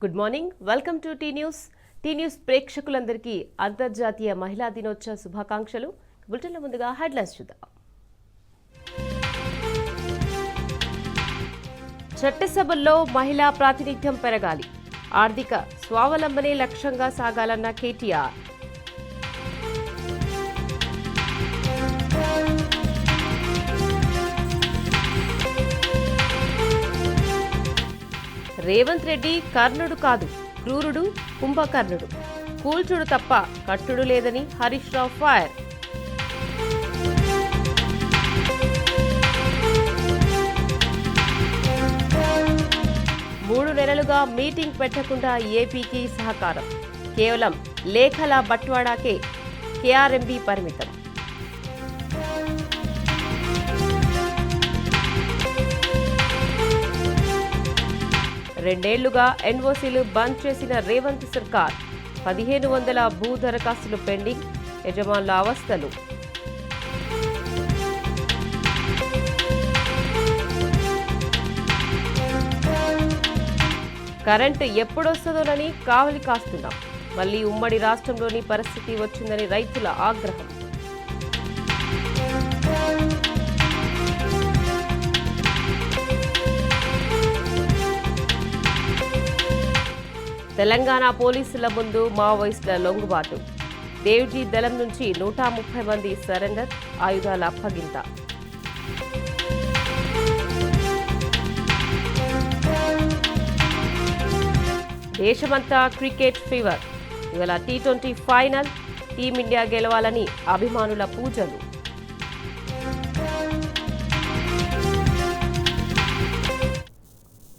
Good morning, welcome to T News. T News ప్రేక్షకులందరికీ అంతర్జాతీయ మహిళా దినోత్సవ శుభాకాంక్షలు. బులెటిన్ల ముందుగా హెడ్లైన్స్ చూద్దాం. చట్టసభల్లో మహిళా ప్రాతినిధ్యం పెరగాలి, ఆర్థిక స్వావలంబనే లక్ష్యంగా సాగాలన్న కేటీఆర్. రేవంత్ రెడ్డి కర్ణుడు కాదు, క్రూరుడు, కుంభకర్ణుడు. కూల్చుడు తప్ప కట్టుడు లేదని హరీష్ రావు ఫైర్. మూడు నెలలుగా మీటింగ్ పెట్టకుండా ఏపీకి సహకారం, కేవలం లేఖల బట్వాడాకే కేఆర్ఎంబీ పరిమితం. రెండేళ్లుగా ఎన్ఓసీలు బంద్ చేసిన రేవంత్ సర్కార్, 1500 భూ దరఖాస్తులు పెండింగ్, యజమానుల అవస్థలు. కరెంటు ఎప్పుడొస్తుందోనని కావలి కాస్తున్నాం, మళ్లీ ఉమ్మడి రాష్ట్రంలోని పరిస్థితి వచ్చిందని రైతుల ఆగ్రహం. తెలంగాణ పోలీసుల ముందు మావోయిస్టుల లొంగుబాటు, దేవ్జీ దళం నుంచి 130 మంది సరెండర్, ఆయుధాల అప్పగింత. దేశమంతా క్రికెట్ ఫీవర్. ఇవాళ T20 ఫైనల్, టీమిండియా గెలవాలని అభిమానుల పూజలు.